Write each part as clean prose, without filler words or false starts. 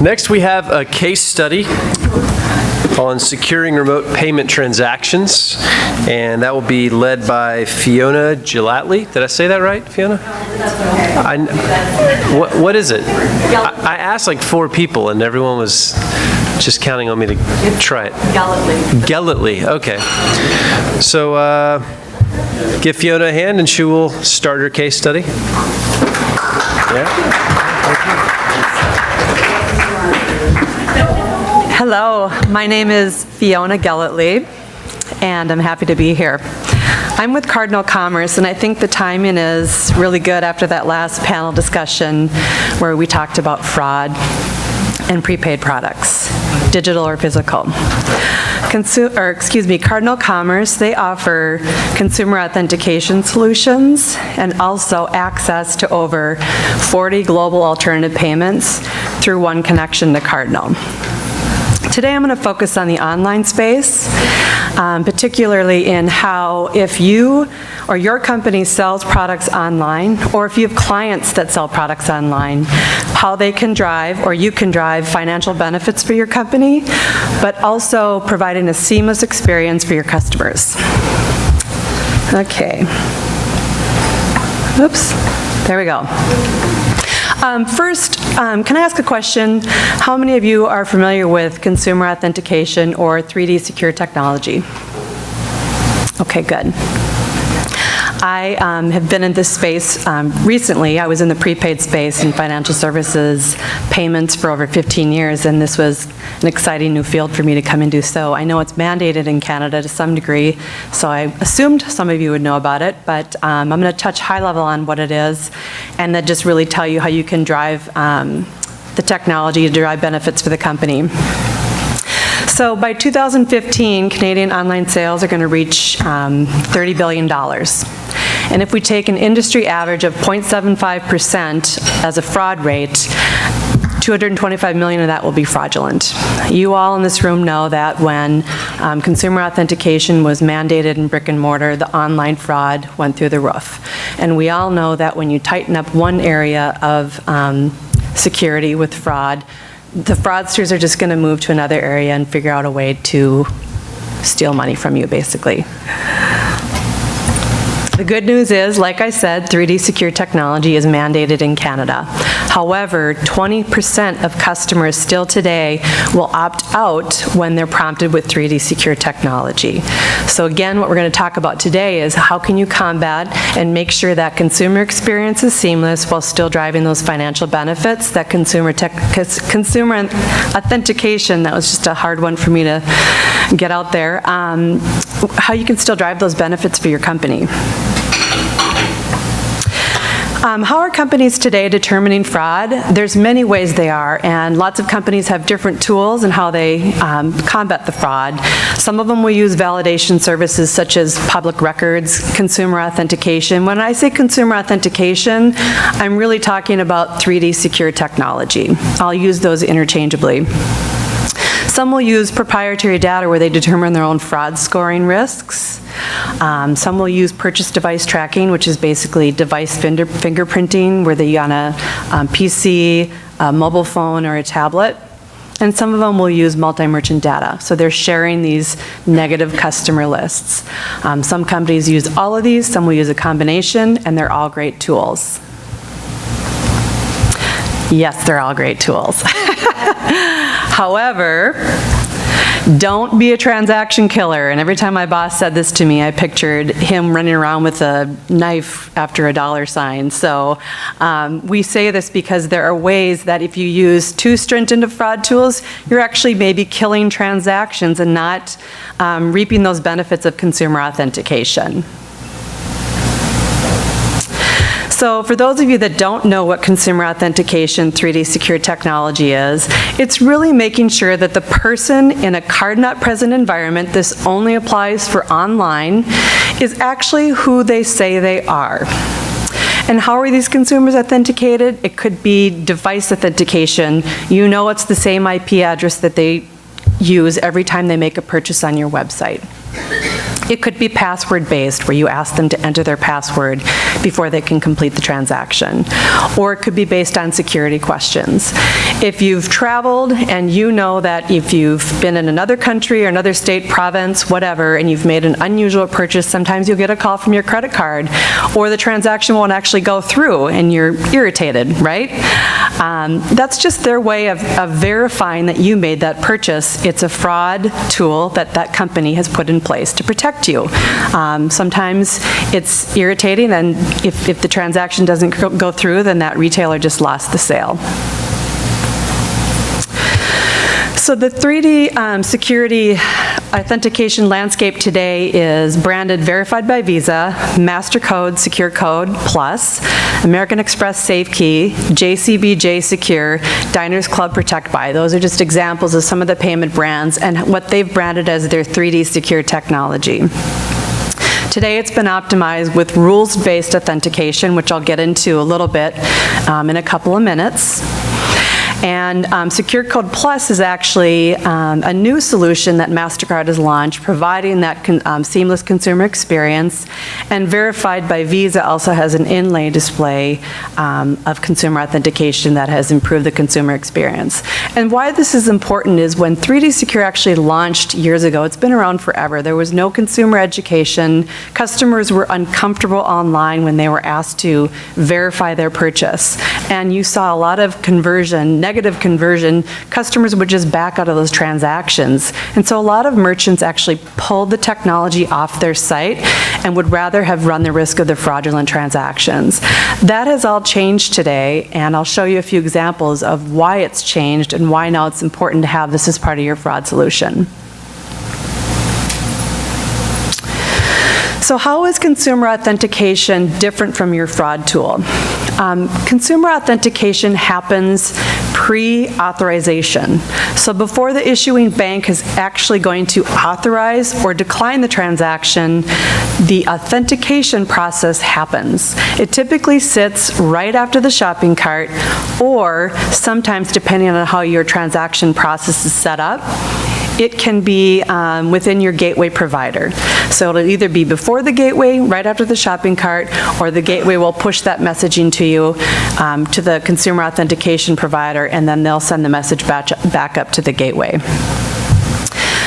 Next, we have a case study on securing remote payment transactions, and that will be led by Fiona Gellatly. Did I say that right, Fiona? What is it? I asked like 4 people, and everyone was just counting on me to try it. Gellatly, okay. So give Fiona a hand, and she will start her case study. Yeah. Hello, my name is Fiona Gellatly, and I'm happy to be here. I'm with Cardinal Commerce, and I think the timing is really good after that last panel discussion where we talked about fraud and prepaid products, digital or physical. Cardinal Commerce, they offer consumer authentication solutions and also access to over 40 global alternative payments through one connection to Cardinal. Today I'm going to focus on the online space, particularly in how if you or your company sells products online, or if you have clients that sell products online, how they can drive, or you can drive, financial benefits for your company, but also providing a seamless experience for your customers. Okay. Oops. There we go. First, can I ask a question? How many of you are familiar with consumer authentication or 3D secure technology? Okay, good. I have been in this space recently. I was in the prepaid space in financial services payments for over 15 years, and this was an exciting new field for me to come and do so. I know it's mandated in Canada to some degree, so I assumed some of you would know about it, but I'm going to touch high level on what it is, and then just really tell you how you can drive the technology to derive benefits for the company. So by 2015, Canadian online sales are going to reach $30 billion. And if we take an industry average of 0.75% as a fraud rate, 225 million of that will be fraudulent. You all in this room know that when consumer authentication was mandated in brick and mortar, the online fraud went through the roof. And we all know that when you tighten up one area of security with fraud, the fraudsters are just going to move to another area and figure out a way to steal money from you, basically. The good news is, like I said, 3D secure technology is mandated in Canada. However, 20% of customers still today will opt out when they're prompted with 3D secure technology. So again, what we're going to talk about today is how can you combat and make sure that consumer experience is seamless while still driving those financial benefits, that consumer authentication, that was just a hard one for me to get out there, how you can still drive those benefits for your company. How are companies today determining fraud? There's many ways they are, and lots of companies have different tools in how they combat the fraud. Some of them will use validation services such as public records, consumer authentication. When I say consumer authentication, I'm really talking about 3D secure technology. I'll use those interchangeably. Some will use proprietary data where they determine their own fraud scoring risks. Some will use purchase device tracking, which is basically device fingerprinting, where they're on a PC, a mobile phone, or a tablet. And some of them will use multi-merchant data. So they're sharing these negative customer lists. Some companies use all of these, some will use a combination, and they're all great tools. Yes, they're all great tools. However, don't be a transaction killer. And every time my boss said this to me, I pictured him running around with a knife after a dollar sign. So we say this because there are ways that if you use too stringent of fraud tools, you're actually maybe killing transactions and not reaping those benefits of consumer authentication. So for those of you that don't know what consumer authentication 3D secure technology is, it's really making sure that the person in a card-not-present environment, this only applies for online, is actually who they say they are. And how are these consumers authenticated? It could be device authentication. You know it's the same IP address that they use every time they make a purchase on your website. It could be password-based, where you ask them to enter their password before they can complete the transaction. Or it could be based on security questions. If you've traveled and you know that if you've been in another country or another state, province, whatever, and you've made an unusual purchase, sometimes you'll get a call from your credit card, or the transaction won't actually go through, and you're irritated, right? That's just their way of verifying that you made that purchase. It's a fraud tool that that company has put in place to protect you. Sometimes it's irritating, and if the transaction doesn't go through, then that retailer just lost the sale. So the 3D security authentication landscape today is branded Verified by Visa, MasterCode Secure Code Plus, American Express SafeKey, JCBJ Secure, Diners Club Protect By. Those are just examples of some of the payment brands and what they've branded as their 3D secure technology. Today it's been optimized with rules-based authentication, which I'll get into a little bit in a couple of minutes. And Secure Code Plus is actually a new solution that MasterCard has launched, providing that seamless consumer experience. And Verified by Visa also has an inlay display of consumer authentication that has improved the consumer experience. And why this is important is when 3D Secure actually launched years ago, it's been around forever. There was no consumer education. Customers were uncomfortable online when they were asked to verify their purchase. And you saw a lot of conversion, negative conversion. Customers would just back out of those transactions. And so a lot of merchants actually pulled the technology off their site and would rather have run the risk of the fraudulent transactions. That has all changed today, and I'll show you a few examples of why it's changed and why now it's important to have this as part of your fraud solution. So how is consumer authentication different from your fraud tool? Consumer authentication happens pre-authorization. So before the issuing bank is actually going to authorize or decline the transaction, the authentication process happens. It typically sits right after the shopping cart, or sometimes, depending on how your transaction process is set up, it can be within your gateway provider. So it'll either be before the gateway, right after the shopping cart, or the gateway will push that messaging to you, to the consumer authentication provider, and then they'll send the message back up to the gateway.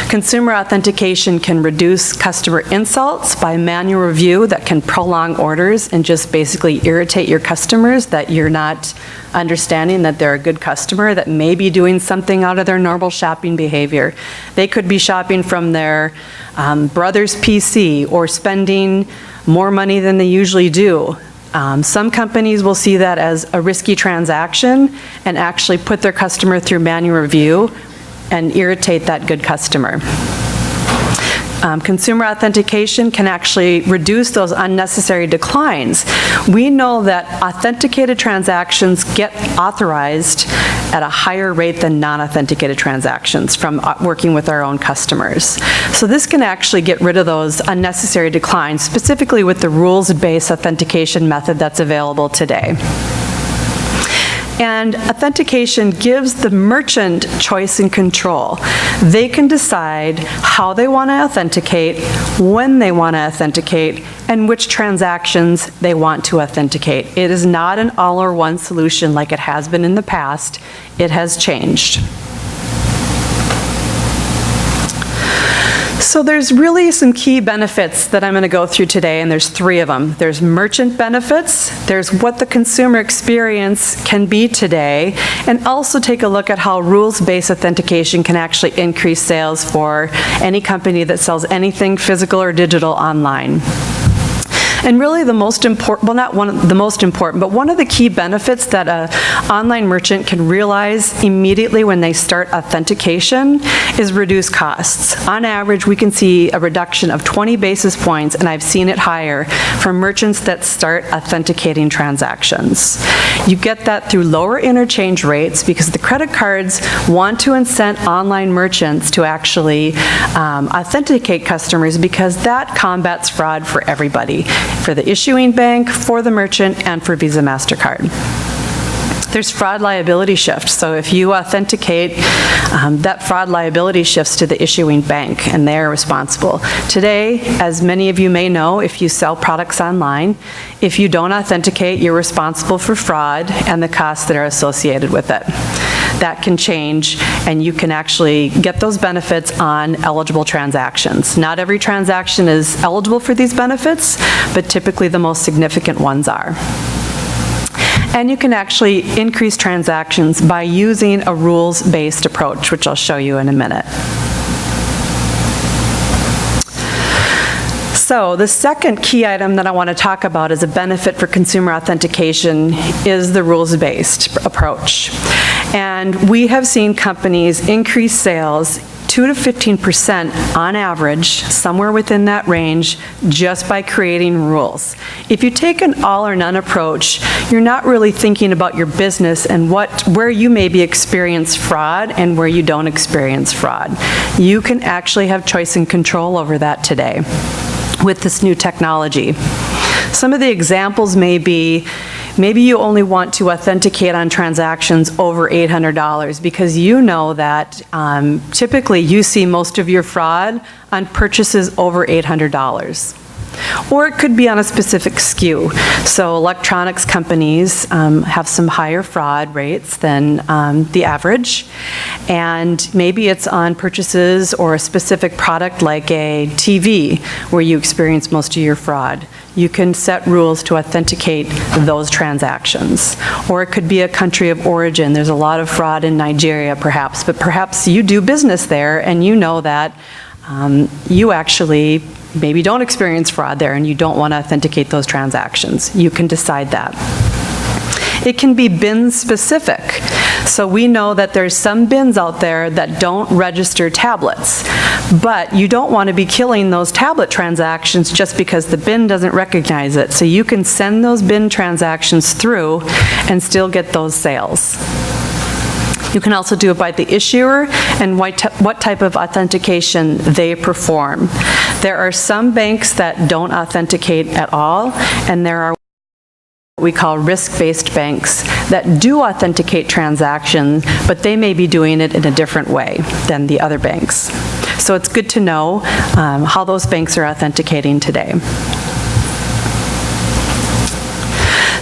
Consumer authentication can reduce customer insults by manual review that can prolong orders and just basically irritate your customers that you're not understanding that they're a good customer that may be doing something out of their normal shopping behavior. They could be shopping from their brother's PC or spending more money than they usually do. Some companies will see that as a risky transaction and actually put their customer through manual review and irritate that good customer. Consumer authentication can actually reduce those unnecessary declines. We know that authenticated transactions get authorized at a higher rate than non-authenticated transactions from working with our own customers. So this can actually get rid of those unnecessary declines, specifically with the rules-based authentication method that's available today. And authentication gives the merchant choice and control. They can decide how they want to authenticate, when they want to authenticate, and which transactions they want to authenticate. It is not an all-or-one solution like it has been in the past. It has changed. So there's really some key benefits that I'm going to go through today, and there's three of them. There's merchant benefits, there's what the consumer experience can be today, and also take a look at how rules-based authentication can actually increase sales for any company that sells anything physical or digital online. And really the most important, well, not one of the most important, but one of the key benefits that an online merchant can realize immediately when they start authentication is reduced costs. On average, we can see a reduction of 20 basis points, and I've seen it higher, for merchants that start authenticating transactions. You get that through lower interchange rates because the credit cards want to incent online merchants to actually authenticate customers, because that combats fraud for everybody, for the issuing bank, for the merchant, and for Visa, MasterCard. There's fraud liability shift. So if you authenticate, that fraud liability shifts to the issuing bank, and they're responsible. Today, as many of you may know, if you sell products online, if you don't authenticate, you're responsible for fraud and the costs that are associated with it. That can change, and you can actually get those benefits on eligible transactions. Not every transaction is eligible for these benefits, but typically the most significant ones are. And you can actually increase transactions by using a rules-based approach, which I'll show you in a minute. So the second key item that I want to talk about as a benefit for consumer authentication is the rules-based approach. And we have seen companies increase sales 2 to 15% on average, somewhere within that range, just by creating rules. If you take an all or none approach, you're not really thinking about your business and where you maybe experience fraud and where you don't experience fraud. You can actually have choice and control over that today with this new technology. Some of the examples may be, maybe you only want to authenticate on transactions over $800 because you know that typically you see most of your fraud on purchases over $800. Or it could be on a specific SKU. So electronics companies have some higher fraud rates than the average. And maybe it's on purchases or a specific product like a TV where you experience most of your fraud. You can set rules to authenticate those transactions. Or it could be a country of origin. There's a lot of fraud in Nigeria perhaps, but perhaps you do business there and you know that you actually maybe don't experience fraud there and you don't want to authenticate those transactions. You can decide that. It can be bin specific. So we know that there's some bins out there that don't register tablets, but you don't want to be killing those tablet transactions just because the bin doesn't recognize it. So you can send those bin transactions through and still get those sales. You can also do it by the issuer and what type of authentication they perform. There are some banks that don't authenticate at all, and there are what we call risk-based banks that do authenticate transactions, but they may be doing it in a different way than the other banks. So it's good to know how those banks are authenticating today.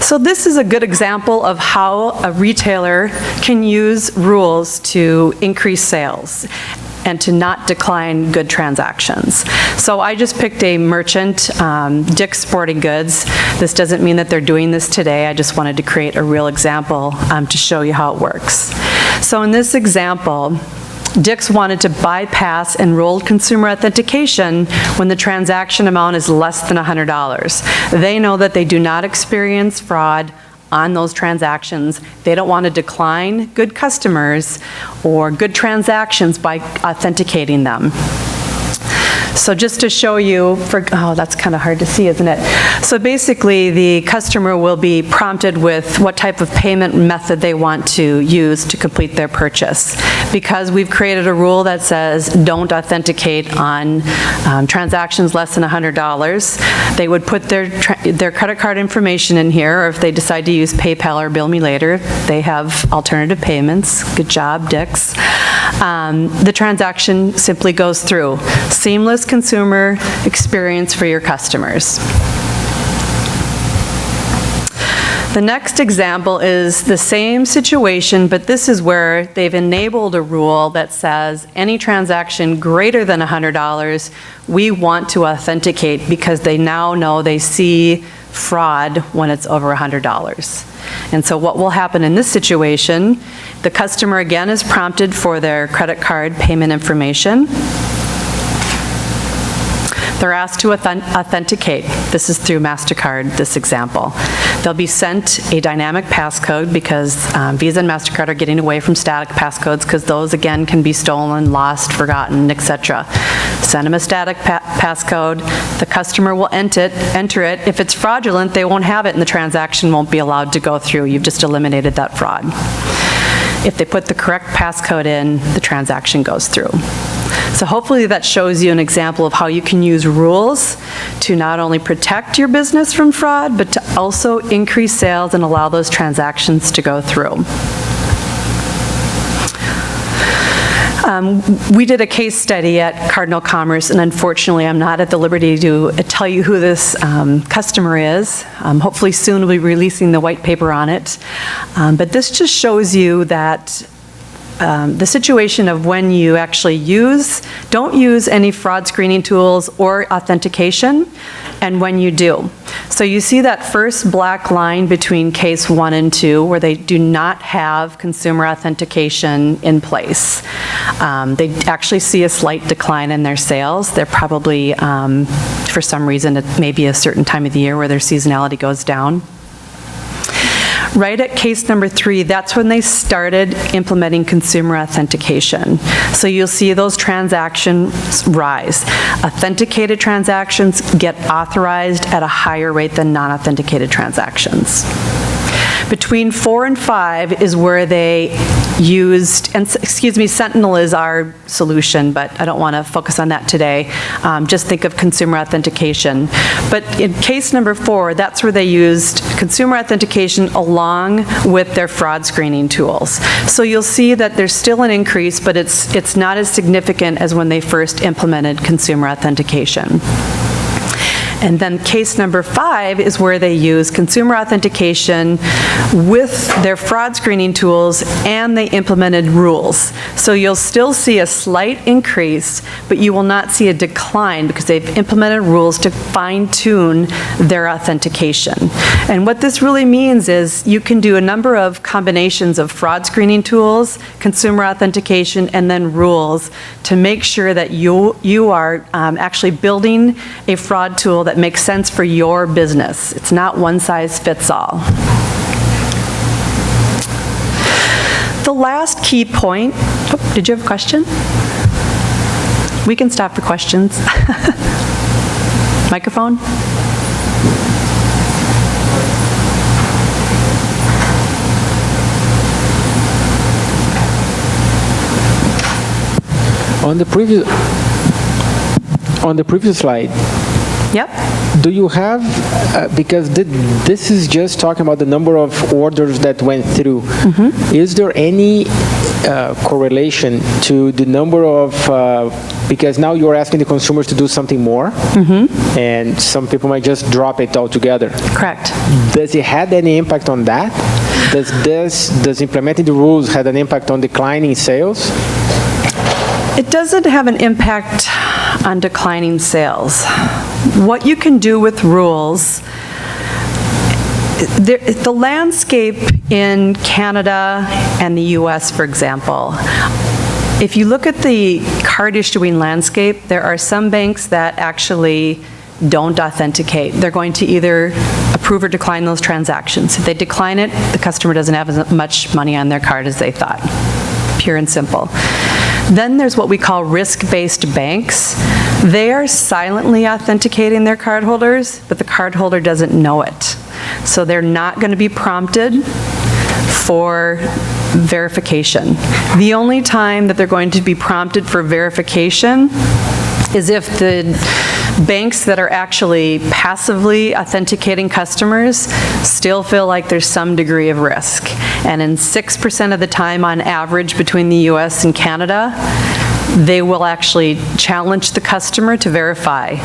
So this is a good example of how a retailer can use rules to increase sales and to not decline good transactions. So I just picked a merchant, Dick's Sporting Goods. This doesn't mean that they're doing this today. I just wanted to create a real example to show you how it works. So in this example, Dick's wanted to bypass enrolled consumer authentication when the transaction amount is less than $100. They know that they do not experience fraud on those transactions. They don't want to decline good customers or good transactions by authenticating them. So just to show you, oh, that's kind of hard to see, isn't it? So basically, the customer will be prompted with what type of payment method they want to use to complete their purchase. Because we've created a rule that says don't authenticate on transactions less than $100, they would put their credit card information in here, or if they decide to use PayPal or Bill Me Later, they have alternative payments. Good job, Dick's. The transaction simply goes through. Seamless consumer experience for your customers. The next example is the same situation, but this is where they've enabled a rule that says any transaction greater than $100, we want to authenticate because they now know they see fraud when it's over $100. And so what will happen in this situation, the customer again is prompted for their credit card payment information. They're asked to authenticate. This is through MasterCard, this example. They'll be sent a dynamic passcode because Visa and MasterCard are getting away from static passcodes because those, again, can be stolen, lost, forgotten, etc. Send them a static passcode. The customer will enter it. If it's fraudulent, they won't have it and the transaction won't be allowed to go through. You've just eliminated that fraud. If they put the correct passcode in, the transaction goes through. So hopefully that shows you an example of how you can use rules to not only protect your business from fraud, but to also increase sales and allow those transactions to go through. We did a case study at Cardinal Commerce, and unfortunately, I'm not at the liberty to tell you who this customer is. Hopefully soon we'll be releasing the white paper on it. But this just shows you that the situation of when you actually don't use any fraud screening tools or authentication, and when you do. So you see that first black line between case 1 and 2 where they do not have consumer authentication in place. They actually see a slight decline in their sales. They're probably, for some reason, it may be a certain time of the year where their seasonality goes down. Right at case number 3, that's when they started implementing consumer authentication. So you'll see those transactions rise. Authenticated transactions get authorized at a higher rate than non-authenticated transactions. Between 4 and 5 is where they used, and excuse me, Sentinel is our solution, but I don't want to focus on that today. Just think of consumer authentication. But in case number 4, that's where they used consumer authentication along with their fraud screening tools. So you'll see that there's still an increase, but it's not as significant as when they first implemented consumer authentication. And then case number 5 is where they use consumer authentication with their fraud screening tools, and they implemented rules. So you'll still see a slight increase, but you will not see a decline because they've implemented rules to fine-tune their authentication. And what this really means is you can do a number of combinations of fraud screening tools, consumer authentication, and then rules to make sure that you are actually building a fraud tool that makes sense for your business. It's not one size fits all. The last key point, oh, did you have a question? We can stop for questions. Microphone? On the previous slide, Yep. do you have, because this is just talking about the number of orders that went through. Is there any correlation to the number of, because now you're asking the consumers to do something more, and some people might just drop it altogether. Correct. Does it have any impact on that? Does implementing the rules have an impact on declining sales? It doesn't have an impact on declining sales. What you can do with rules, the landscape in Canada and the US, for example, if you look at the card issuing landscape, there are some banks that actually don't authenticate. They're going to either approve or decline those transactions. If they decline it, the customer doesn't have as much money on their card as they thought. Pure and simple. Then there's what we call risk-based banks. They are silently authenticating their cardholders, but the cardholder doesn't know it. So they're not going to be prompted for verification. The only time that they're going to be prompted for verification is if the banks that are actually passively authenticating customers still feel like there's some degree of risk. And in 6% of the time on average between the US and Canada, they will actually challenge the customer to verify.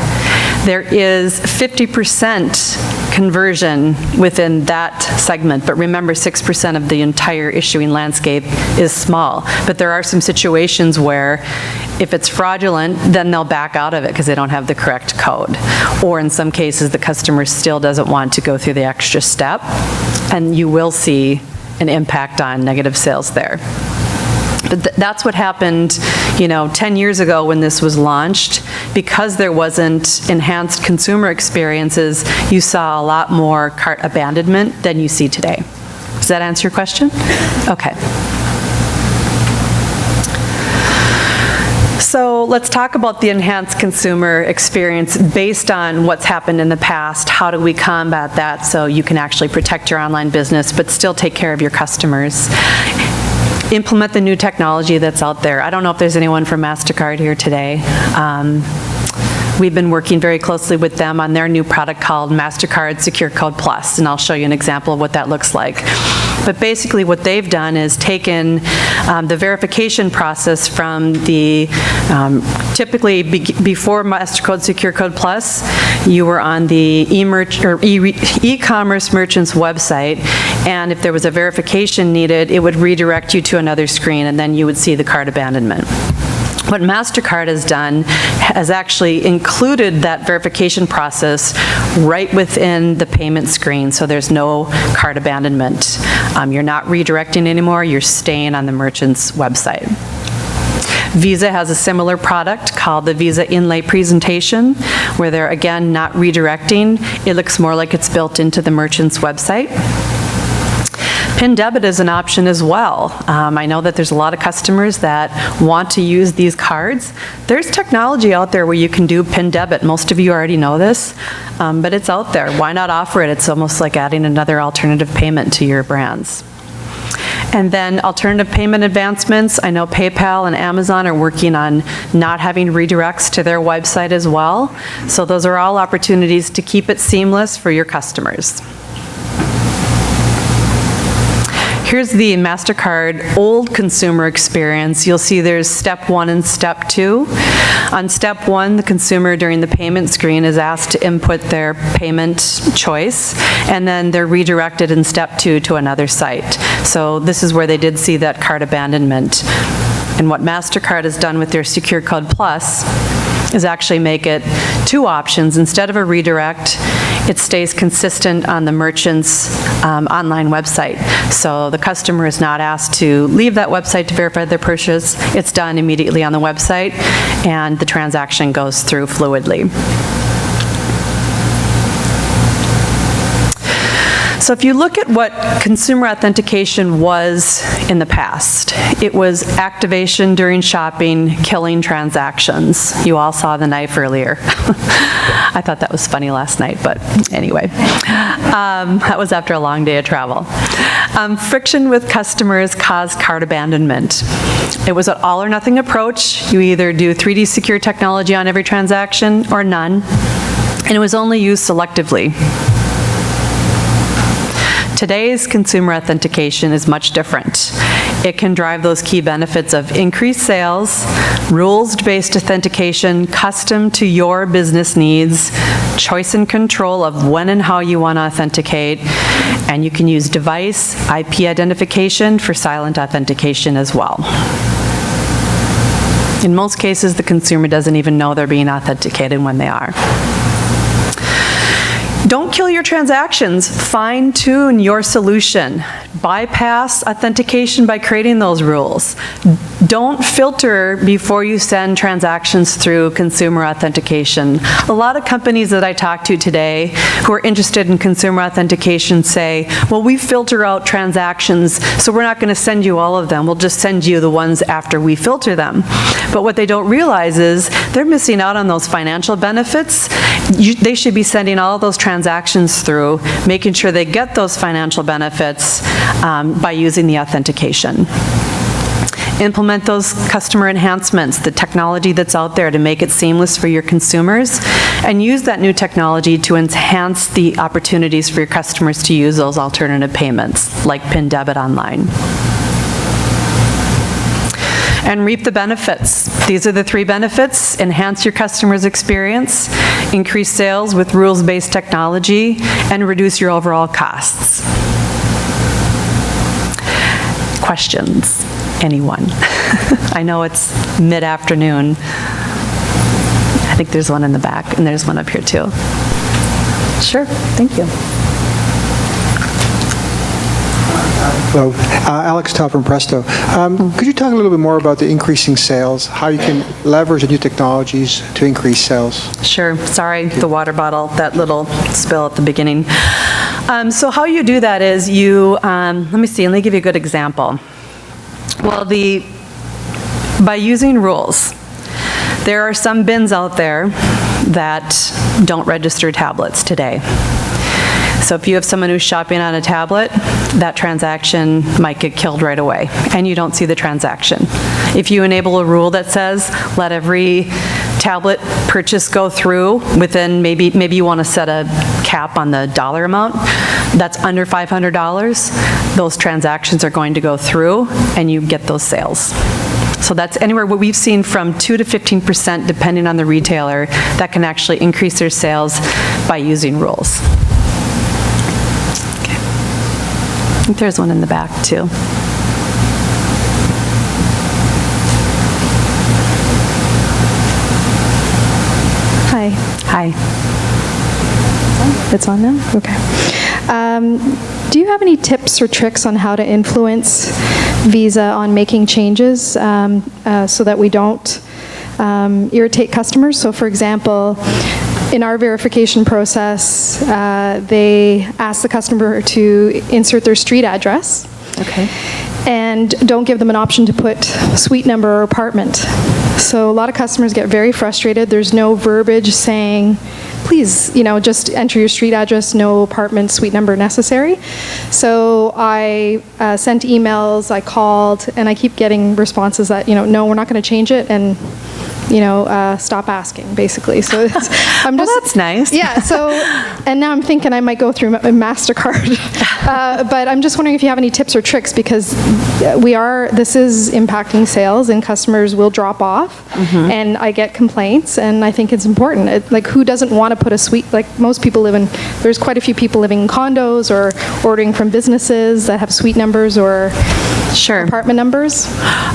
There is 50% conversion within that segment, but remember 6% of the entire issuing landscape is small. But there are some situations where if it's fraudulent, then they'll back out of it because they don't have the correct code. Or in some cases, the customer still doesn't want to go through the extra step, and you will see an impact on negative sales there. But that's what happened, 10 years ago when this was launched. Because there wasn't enhanced consumer experiences, you saw a lot more cart abandonment than you see today. Does that answer your question? Okay. So let's talk about the enhanced consumer experience based on what's happened in the past. How do we combat that so you can actually protect your online business but still take care of your customers? implement the new technology that's out there. I don't know if there's anyone from MasterCard here today. We've been working very closely with them on their new product called MasterCard Secure Code Plus, and I'll show you an example of what that looks like. But basically what they've done is taken the verification process from the, typically before MasterCard Secure Code Plus, you were on the e-commerce merchant's website, and if there was a verification needed, it would redirect you to another screen, and then you would see the cart abandonment. What MasterCard has done has actually included that verification process right within the payment screen, so there's no cart abandonment. You're not redirecting anymore, you're staying on the merchant's website. Visa has a similar product called the Visa Inlay Presentation, where they're, again, not redirecting. It looks more like it's built into the merchant's website. PIN debit is an option as well. I know that there's a lot of customers that want to use these cards. There's technology out there where you can do PIN debit. Most of you already know this, but it's out there. Why not offer it? It's almost like adding another alternative payment to your brands. And then alternative payment advancements. I know PayPal and Amazon are working on not having redirects to their website as well. So those are all opportunities to keep it seamless for your customers. Here's the MasterCard old consumer experience. You'll see there's step 1 and step 2. On step 1, the consumer during the payment screen is asked to input their payment choice, and then they're redirected in step 2 to another site. So this is where they did see that cart abandonment. And what MasterCard has done with their Secure Code Plus is actually make it 2 options. Instead of a redirect, it stays consistent on the merchant's online website. So the customer is not asked to leave that website to verify their purchase. It's done immediately on the website, and the transaction goes through fluidly. So if you look at what consumer authentication was in the past, it was activation during shopping, killing transactions. You all saw the knife earlier. I thought that was funny last night, but anyway. That was after a long day of travel. Friction with customers caused cart abandonment. It was an all or nothing approach. You either do 3D secure technology on every transaction or none, and it was only used selectively. Today's consumer authentication is much different. It can drive those key benefits of increased sales, rules-based authentication, custom to your business needs, choice and control of when and how you want to authenticate, and you can use device IP identification for silent authentication as well. In most cases, the consumer doesn't even know they're being authenticated when they are. Don't kill your transactions. Fine-tune your solution. Bypass authentication by creating those rules. Don't filter before you send transactions through consumer authentication. A lot of companies that I talk to today who are interested in consumer authentication say, well, we filter out transactions, so we're not going to send you all of them. We'll just send you the ones after we filter them. But what they don't realize is they're missing out on those financial benefits. They should be sending all of those transactions through, making sure they get those financial benefits by using the authentication. Implement those customer enhancements, the technology that's out there to make it seamless for your consumers, and use that new technology to enhance the opportunities for your customers to use those alternative payments, like PIN debit online. And reap the benefits. These are the 3 benefits: enhance your customer's experience, increase sales with rules-based technology, and reduce your overall costs. Questions? Anyone? I know it's mid-afternoon. I think there's one in the back, and there's one up here too. Sure, thank you. Hello, Alex Top from Presto. Could you talk a little bit more about the increasing sales, how you can leverage the new technologies to increase sales? Sure. Sorry, the water bottle, that little spill at the beginning. So how you do that is you, let me give you a good example. Well, by using rules, there are some bins out there that don't register tablets today. So if you have someone who's shopping on a tablet, that transaction might get killed right away, and you don't see the transaction. If you enable a rule that says, let every tablet purchase go through within, maybe you want to set a cap on the dollar amount, that's under $500, those transactions are going to go through, and you get those sales. So that's anywhere, what we've seen from 2 to 15%, depending on the retailer, that can actually increase their sales by using rules. Okay. I think there's one in the back, too. Hi. Hi. It's on now? Okay. Do you have any tips or tricks on how to influence Visa on making changes so that we don't irritate customers? So for example, in our verification process, they ask the customer to insert their street address. Okay. And don't give them an option to put suite number or apartment. So a lot of customers get very frustrated. There's no verbiage saying, please, just enter your street address, no apartment suite number necessary. So I sent emails, I called, and I keep getting responses that, no, we're not going to change it, and stop asking, basically. So I'm just. Well, that's nice. Yeah. So, and now I'm thinking I might go through MasterCard, but I'm just wondering if you have any tips or tricks, because this is impacting sales, and customers will drop off, and I get complaints, and I think it's important. Like, who doesn't want to put a suite? Like, most people there's quite a few people living in condos or ordering from businesses that have suite numbers or apartment numbers.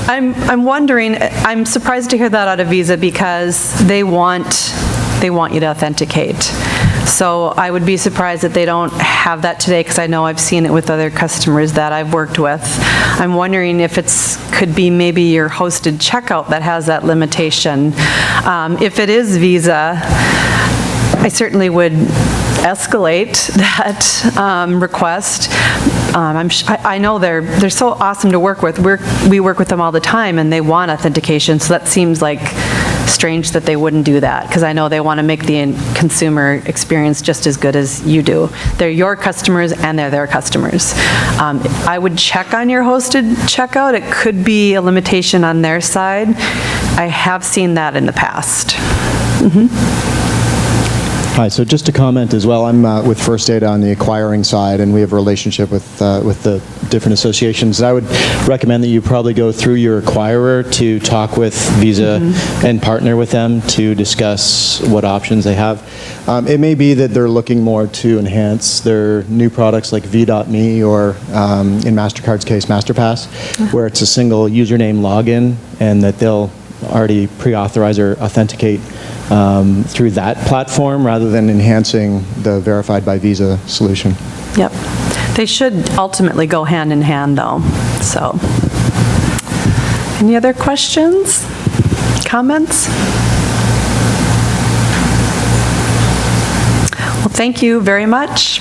I'm wondering, I'm surprised to hear that out of Visa, because they want you to authenticate. So I would be surprised that they don't have that today, because I know I've seen it with other customers that I've worked with. I'm wondering if could be maybe your hosted checkout that has that limitation. If it is Visa, I certainly would escalate that request. I know they're so awesome to work with. We work with them all the time, and they want authentication, so that seems like strange that they wouldn't do that, because I know they want to make the consumer experience just as good as you do. They're your customers, and they're their customers. I would check on your hosted checkout. It could be a limitation on their side. I have seen that in the past. Hi, so just to comment as well, I'm with First Data on the acquiring side, and we have a relationship with the different associations. I would recommend that you probably go through your acquirer to talk with Visa and partner with them to discuss what options they have. It may be that they're looking more to enhance their new products like V.me or, in MasterCard's case, MasterPass, where it's a single username login, and that they'll already pre-authorize or authenticate through that platform rather than enhancing the verified by Visa solution. Yep. They should ultimately go hand in hand, though. So, any other questions? Comments? Well, thank you very much.